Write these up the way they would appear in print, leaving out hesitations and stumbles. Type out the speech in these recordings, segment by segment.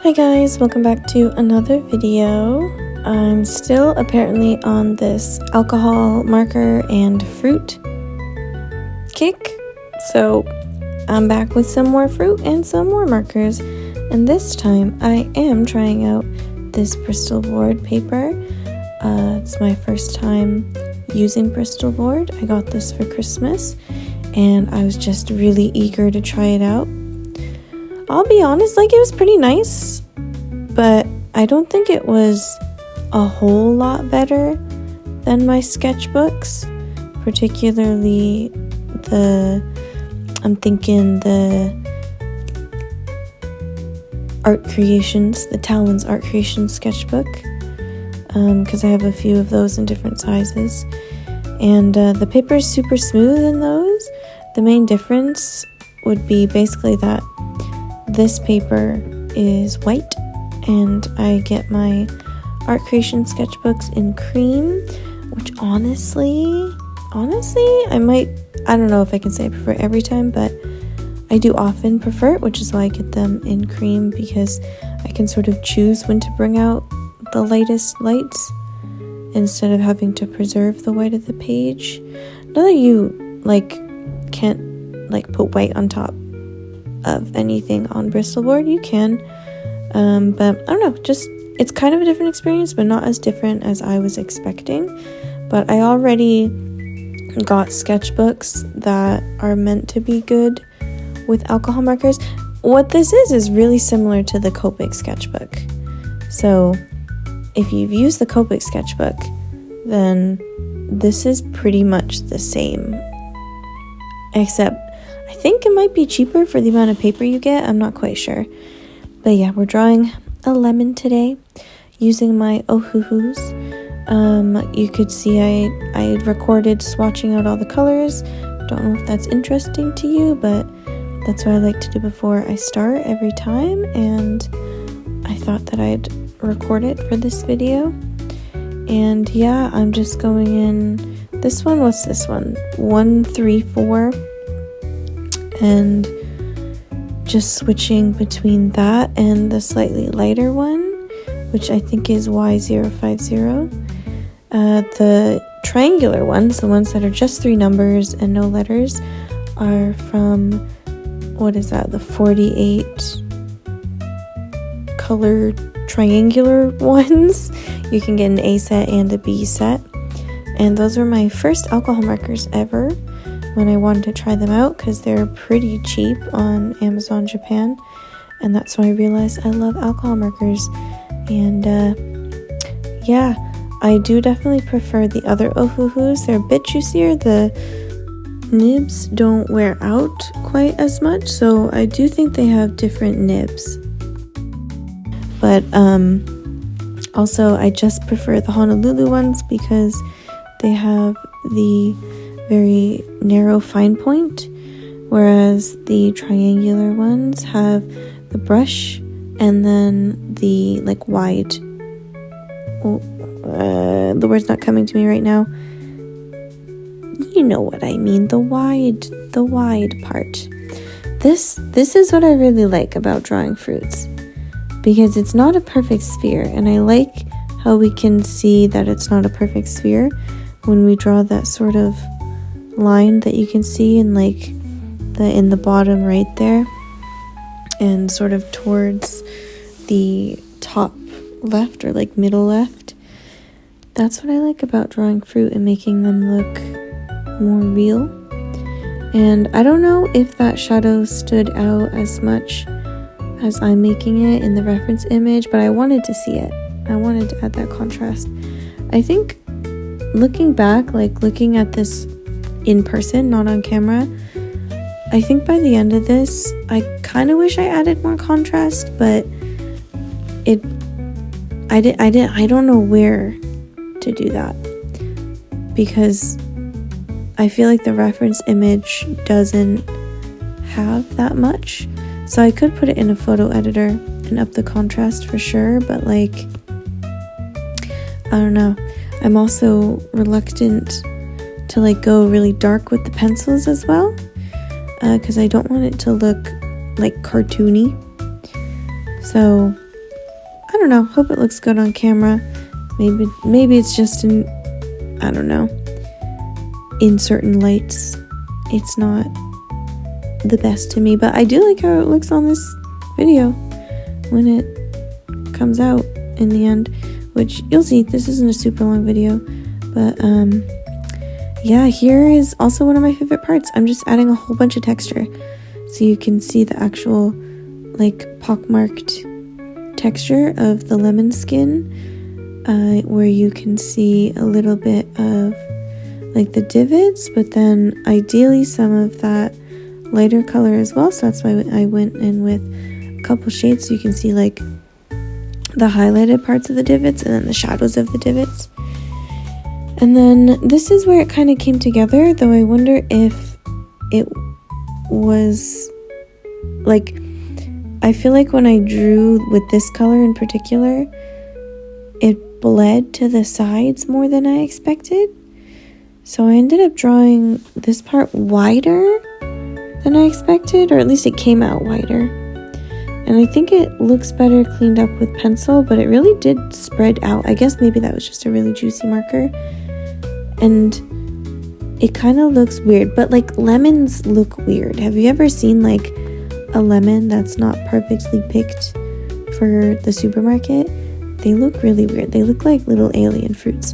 Hi guys, welcome back to another video. I'm still apparently on this alcohol marker and fruit kick, so I'm back with some more fruit and some more markers, and this time I am trying out this Bristol board paper. It's my first time using Bristol board. I got this for Christmas and I was just really eager to try it out. I'll be honest, it was pretty nice, but I don't think it was a whole lot better than my sketchbooks, particularly the Art Creations, the Talon's Art Creations sketchbook, because I have a few of those in different sizes, and the paper is super smooth in those. The main difference would be basically that this paper is white, and I get my Art Creation sketchbooks in cream, which honestly, I don't know if I can say I prefer every time, but I do often prefer it, which is why I get them in cream, because I can sort of choose when to bring out the lightest lights instead of having to preserve the white of the page. Not that you can't put white on top of anything on Bristol board. You can, but I don't know, just it's kind of a different experience, but not as different as I was expecting. But I already got sketchbooks that are meant to be good with alcohol markers. What this is really similar to the Copic sketchbook. So if you've used the Copic sketchbook, then this is pretty much the same, except I think it might be cheaper for the amount of paper you get. I'm not quite sure. But yeah, we're drawing a lemon today using my Ohuhus. You could see I had recorded swatching out all the colors. Don't know if that's interesting to you, but that's what I like to do before I start every time, and I thought that I'd record it for this video. And yeah, I'm just going in this one. What's this one? 1, 3, 4. And just switching between that and the slightly lighter one, which I think is Y050. The triangular ones, the ones that are just 3 numbers and no letters, are from, what is that, the 48 color triangular ones. You can get an A set and a B set, and those were my first alcohol markers ever when I wanted to try them out, because they're pretty cheap on Amazon Japan, and that's when I realized I love alcohol markers. And yeah, I do definitely prefer the other Ohuhus. They're a bit juicier. The nibs don't wear out quite as much, so I do think they have different nibs. But also I just prefer the Honolulu ones because they have the very narrow fine point, whereas the triangular ones have the brush and then the wide, the word's not coming to me right now, you know what I mean, the wide part. This is what I really like about drawing fruits, because it's not a perfect sphere, and I like how we can see that it's not a perfect sphere when we draw that sort of line that you can see in in the bottom right there, and sort of towards the top left or middle left. That's what I like about drawing fruit and making them look more real. And I don't know if that shadow stood out as much as I'm making it in the reference image, but I wanted to see it. I wanted to add that contrast. I think looking back, looking at this in person, not on camera, I think by the end of this I kind of wish I added more contrast, but I don't know where to do that, because I feel like the reference image doesn't have that much. So I could put it in a photo editor and up the contrast for sure, but I don't know. I'm also reluctant to go really dark with the pencils as well, because I don't want it to look cartoony. So don't know, hope it looks good on camera. Maybe it's just in, I don't know, in certain lights it's not the best to me, but I do like how it looks on this video when it comes out in the end, which you'll see. This isn't a super long video, but yeah, here is also one of my favorite parts. I'm just adding a whole bunch of texture so you can see the actual like pockmarked texture of the lemon skin, where you can see a little bit of like the divots, but then ideally some of that lighter color as well. So that's why I went in with a couple shades so you can see like the highlighted parts of the divots and then the shadows of the divots. And then this is where it kind of came together, though I wonder if it was like, I feel like when I drew with this color in particular, it bled to the sides more than I expected. So I ended up drawing this part wider than I expected, or at least it came out wider. And I think it looks better cleaned up with pencil, but it really did spread out. I guess maybe that was just a really juicy marker. And it kind of looks weird, but like lemons look weird. Have you ever seen like a lemon that's not perfectly picked for the supermarket? They look really weird. They look like little alien fruits.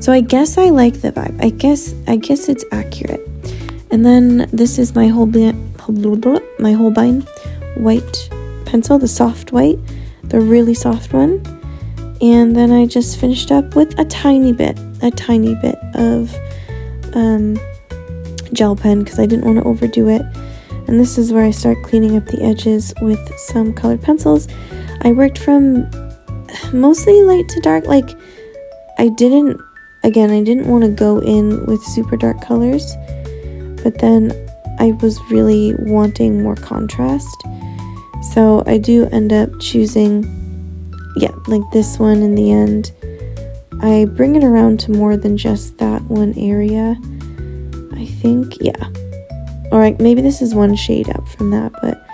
So I guess I like the vibe. I guess it's accurate. And then this is my Holbein white pencil, the soft white, the really soft one. And then I just finished up with a tiny bit of gel pen because I didn't want to overdo it. And this is where I start cleaning up the edges with some colored pencils. I worked from mostly light to dark. Like I didn't want to go in with super dark colors, but then I was really wanting more contrast. So I do end up choosing, like this one in the end. I bring it around to more than just that one area, I think. Alright, maybe this is one shade up from that, but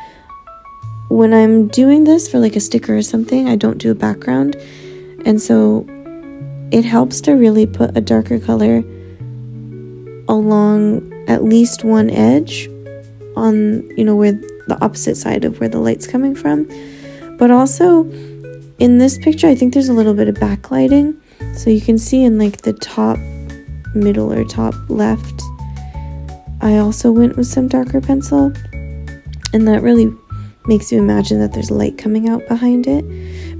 when I'm doing this for like a sticker or something, I don't do a background, and so it helps to really put a darker color along at least one edge on, where the opposite side of where the light's coming from. But also in this picture, I think there's a little bit of backlighting, so you can see in like the top middle or top left, I also went with some darker pencil, and that really makes you imagine that there's light coming out behind it.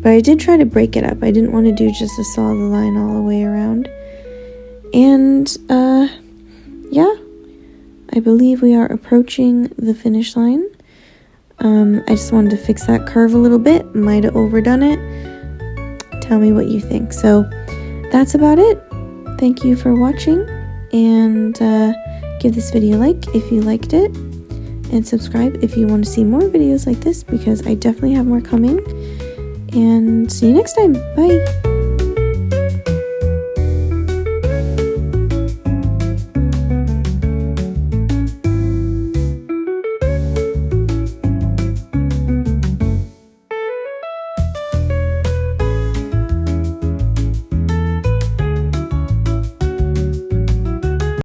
But I did try to break it up. I didn't want to do just a solid line all the way around. And I believe we are approaching the finish line. I just wanted to fix that curve a little bit. Might have overdone it. Tell me what you think. So that's about it. Thank you for watching, and give this video a like if you liked it, and subscribe if you want to see more videos like this, because I definitely have more coming. And see you next time. Bye.